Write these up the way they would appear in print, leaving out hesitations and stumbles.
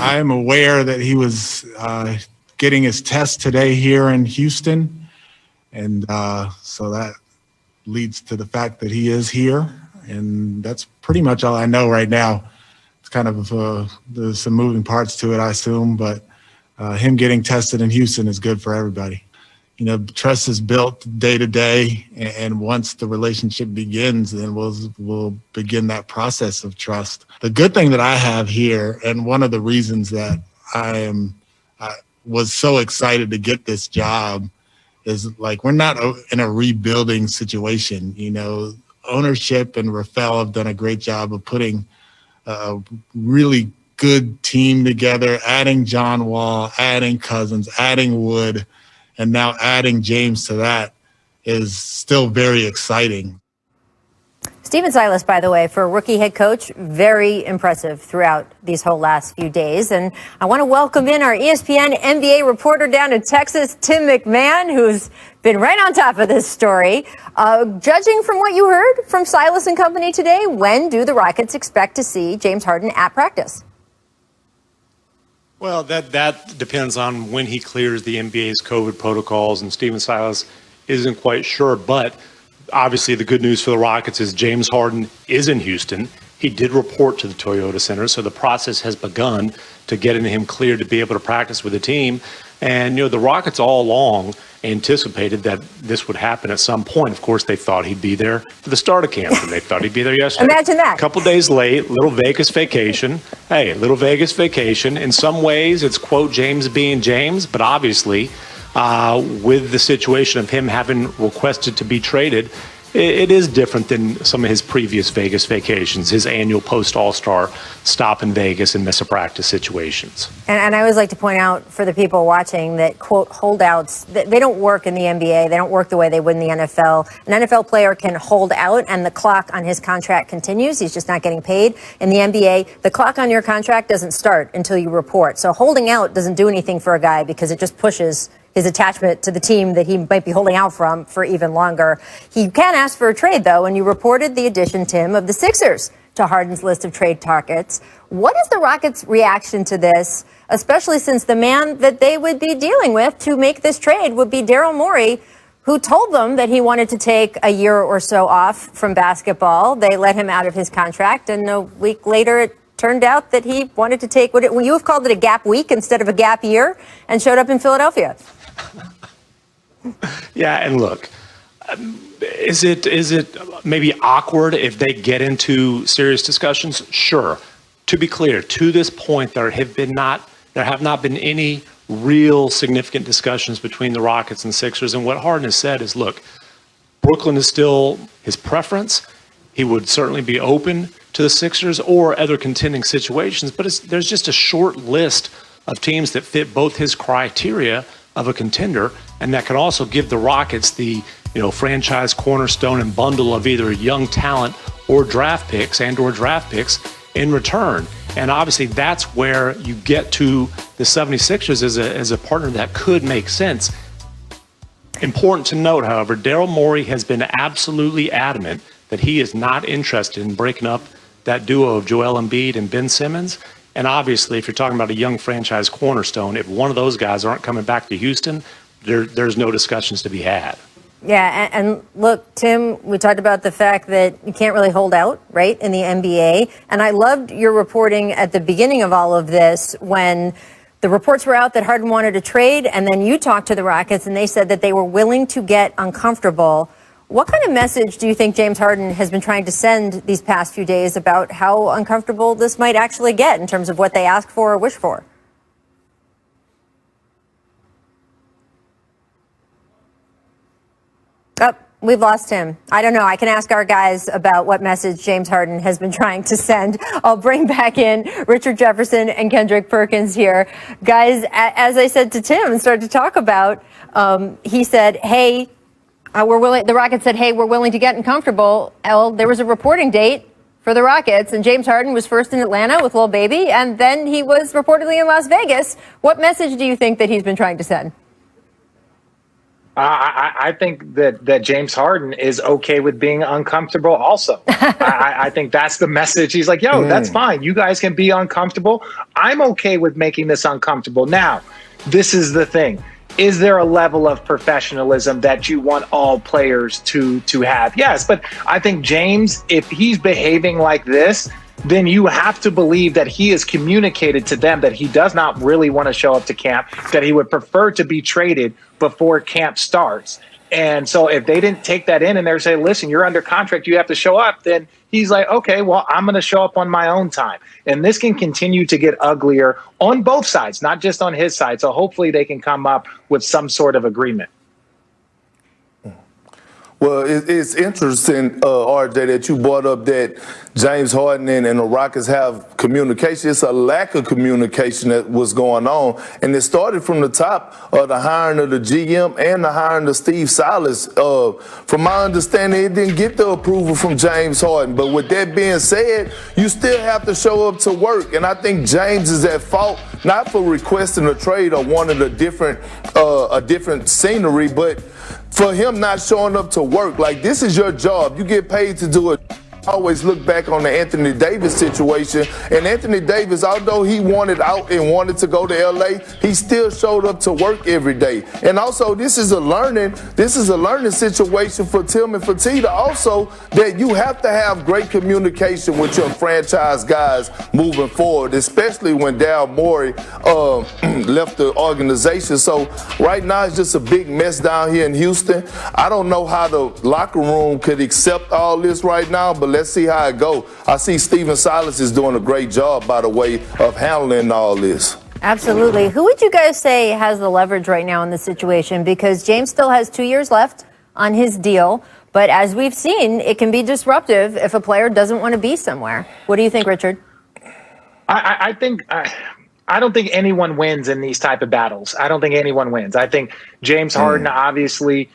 I am aware that he was getting his test today here in Houston. And so that leads to the fact that he is here. And that's pretty much all I know right now. It's kind of there's some moving parts to it, I assume, but him getting tested in Houston is good for everybody. You know, trust is built day to day, and once the relationship begins, then we'll begin that process of trust. The good thing that I have here, and one of the reasons that I was so excited to get this job, is like we're not in a rebuilding situation. You know, ownership and Rafael have done a great job of putting a really good team together, adding John Wall, adding Cousins, adding Wood, and now adding James to that is still very exciting. Stephen Silas, by the way, for a rookie head coach, very impressive throughout these whole last few days. And I want to welcome in our ESPN NBA reporter down in Texas, Tim McMahon, who's been right on top of this story. Judging from what you heard from Silas and company today, when do the Rockets expect to see James Harden at practice? Well, that depends on when he clears the NBA's COVID protocols, and Stephen Silas isn't quite sure. But obviously the good news for the Rockets is James Harden is in Houston. He did report to the Toyota Center, so the process has begun to getting him cleared to be able to practice with the team. And, you know, the Rockets all along anticipated that this would happen at some point. Of course, they thought he'd be there for the start of camp, and they thought he'd be there yesterday. Imagine that. A couple days late, little Vegas vacation. Hey, little Vegas vacation. In some ways, it's, quote, James being James, but obviously, with the situation of him having requested to be traded, it is different than some of his previous Vegas vacations, his annual post-All-Star stop in Vegas and miss a practice situations. And I always like to point out for the people watching that, quote, holdouts, they don't work in the NBA. They don't work the way they would in the NFL. An NFL player can hold out and the clock on his contract continues. He's just not getting paid. In the NBA, the clock on your contract doesn't start until you report. So holding out doesn't do anything for a guy because it just pushes his attachment to the team that he might be holding out from for even longer. He can ask for a trade, though, and you reported the addition, Tim, of the Sixers to Harden's list of trade targets. What is the Rockets' reaction to this, especially since the man that they would be dealing with to make this trade would be Daryl Morey, who told them that he wanted to take a year or so off from basketball. They let him out of his contract, and a week later it turned out that he wanted to take what you have called it a gap week instead of a gap year, and showed up in Philadelphia. Yeah, and look, is it maybe awkward if they get into serious discussions? Sure. To be clear, to this point, there have not been any real significant discussions between the Rockets and Sixers. And what Harden has said is, look, Brooklyn is still his preference. He would certainly be open to the Sixers or other contending situations, but there's just a short list of teams that fit both his criteria of a contender, and that can also give the Rockets the, you know, franchise cornerstone and bundle of either young talent or draft picks in return. And obviously that's where you get to the 76ers as a partner that could make sense. Important to note, however, Daryl Morey has been absolutely adamant that he is not interested in breaking up that duo of Joel Embiid and Ben Simmons. And obviously, if you're talking about a young franchise cornerstone, if one of those guys aren't coming back to Houston, there's no discussions to be had. Yeah, and look, Tim, we talked about the fact that you can't really hold out, right, in the NBA. And I loved your reporting at the beginning of all of this when the reports were out that Harden wanted a trade, and then you talked to the Rockets and they said that they were willing to get uncomfortable. What kind of message do you think James Harden has been trying to send these past few days about how uncomfortable this might actually get in terms of what they ask for or wish for? Oh, we've lost him. I don't know. I can ask our guys about what message James Harden has been trying to send. I'll bring back in Richard Jefferson and Kendrick Perkins here. Guys, as I said to Tim and started to talk about, he said, hey, the Rockets said, hey, we're willing to get uncomfortable. There was a reporting date for the Rockets, and James Harden was first in Atlanta with Lil Baby, and then he was reportedly in Las Vegas. What message do you think that he's been trying to send? I think that James Harden is okay with being uncomfortable also. I think that's the message. He's like, yo, that's fine. You guys can be uncomfortable. I'm okay with making this uncomfortable. Now, this is the thing. Is there a level of professionalism that you want all players to have? Yes, but I think James, if he's behaving like this, then you have to believe that he has communicated to them that he does not really want to show up to camp, that he would prefer to be traded before camp starts. And so if they didn't take that in and they're saying, listen, you're under contract, you have to show up, then he's like, okay, well, I'm going to show up on my own time. And this can continue to get uglier on both sides, not just on his side. So hopefully they can come up with some sort of agreement. Well, it's interesting, RJ, that you brought up that James Harden and the Rockets have communication. It's a lack of communication that was going on. And it started from the top of the hiring of the GM and the hiring of Steve Silas. From my understanding, it didn't get the approval from James Harden. But with that being said, you still have to show up to work. And I think James is at fault, not for requesting a trade or wanting a different scenery, but for him not showing up to work. Like, this is your job. You get paid to do it. Always look back on the Anthony Davis situation. And Anthony Davis, although he wanted out and wanted to go to LA, he still showed up to work every day. And also, this is a learning situation for Tim and Fertitta also, that you have to have great communication with your franchise guys moving forward, especially when Daryl Morey left the organization. So right now it's just a big mess down here in Houston. I don't know how the locker room could accept all this right now, but let's see how it goes. I see Stephen Silas is doing a great job, by the way, of handling all this. Absolutely. Who would you guys say has the leverage right now in this situation? Because James still has 2 years left on his deal. But as we've seen, it can be disruptive if a player doesn't want to be somewhere. What do you think, Richard? I don't think anyone wins in these type of battles. I don't think anyone wins. I think James Harden obviously,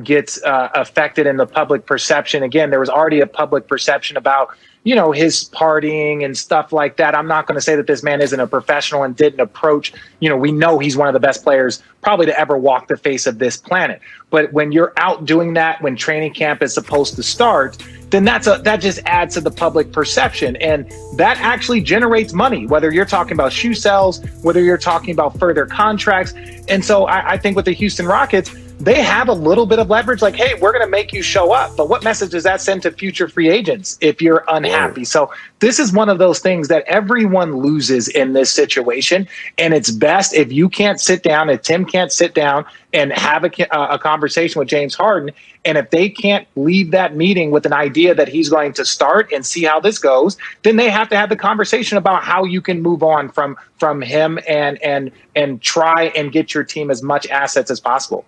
gets affected in the public perception. Again, there was already a public perception about, his partying and stuff like that. I'm not going to say that this man isn't a professional and didn't approach, we know he's one of the best players probably to ever walk the face of this planet. But when you're out doing that, when training camp is supposed to start, then that just adds to the public perception. And that actually generates money, whether you're talking about shoe sales, whether you're talking about further contracts. And so I think with the Houston Rockets, they have a little bit of leverage, like, hey, we're going to make you show up. But what message does that send to future free agents if you're unhappy? Right. So this is one of those things that everyone loses in this situation. And it's best if you can't sit down, if Tim can't sit down and have a conversation with James Harden. And if they can't leave that meeting with an idea that he's going to start and see how this goes, then they have to have the conversation about how you can move on from him and try and get your team as much assets as possible.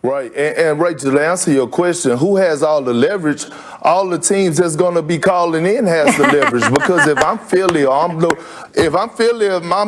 Right. And Rachel, to answer your question, who has all the leverage? All the teams that's going to be calling in has the leverage. Because if I'm Philly or I'm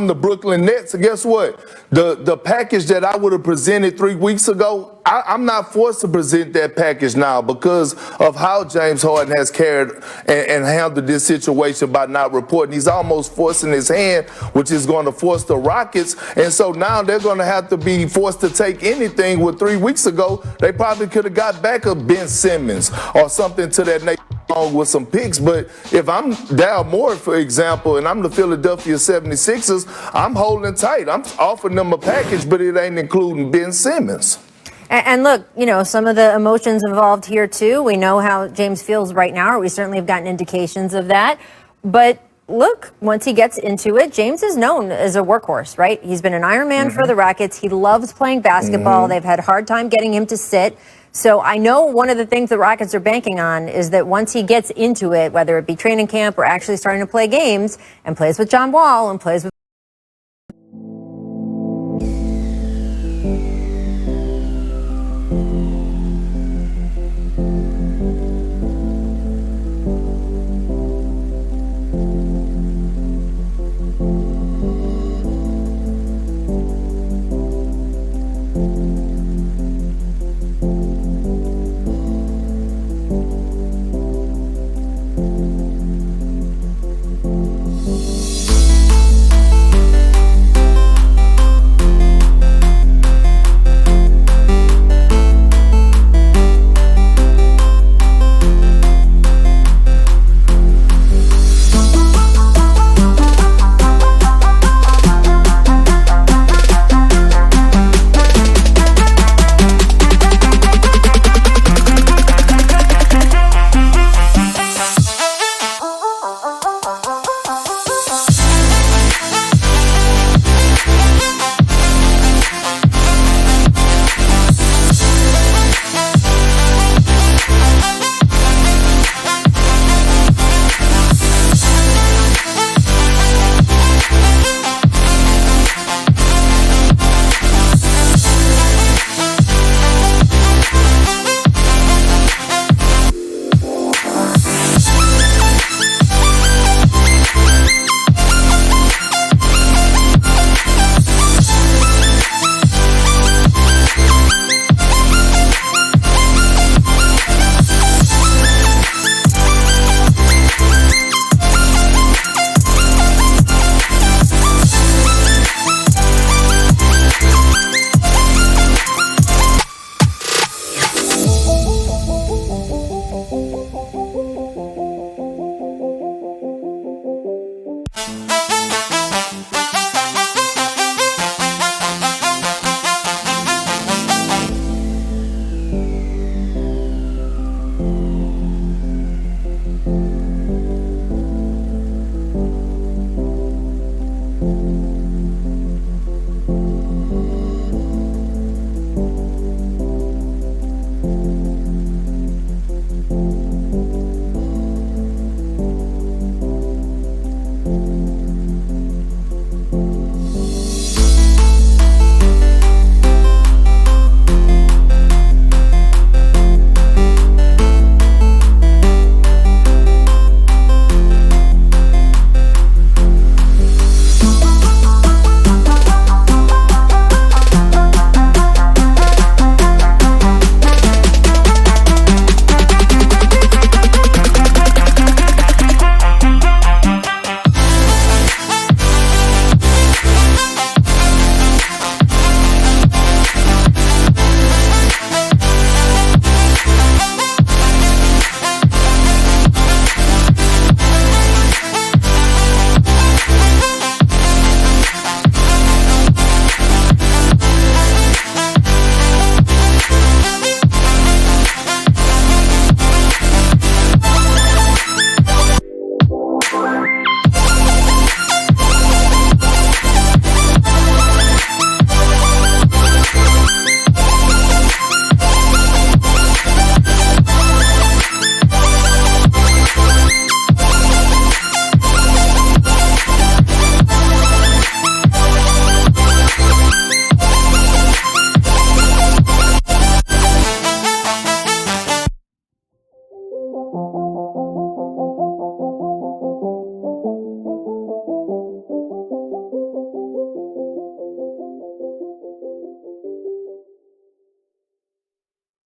the Brooklyn Nets, guess what? The package that I would have presented 3 weeks ago, I'm not forced to present that package now because of how James Harden has carried and handled this situation by not reporting. He's almost forcing his hand, which is going to force the Rockets. And so now they're going to have to be forced to take anything. With 3 weeks ago, they probably could have got back a Ben Simmons or something to that nature along with some picks. But if I'm Daryl Morey, for example, and I'm the Philadelphia 76ers, I'm holding tight. I'm offering them a package, but it ain't including Ben Simmons. And look, some of the emotions involved here, too. We know how James feels right now, or we certainly have gotten indications of that. But look, once he gets into it, James is known as a workhorse, right? He's been an Iron Man for the Rockets. He loves playing basketball. They've had a hard time getting him to sit. So I know one of the things the Rockets are banking on is that once he gets into it, whether it be training camp or actually starting to play games and plays with John Wall and plays with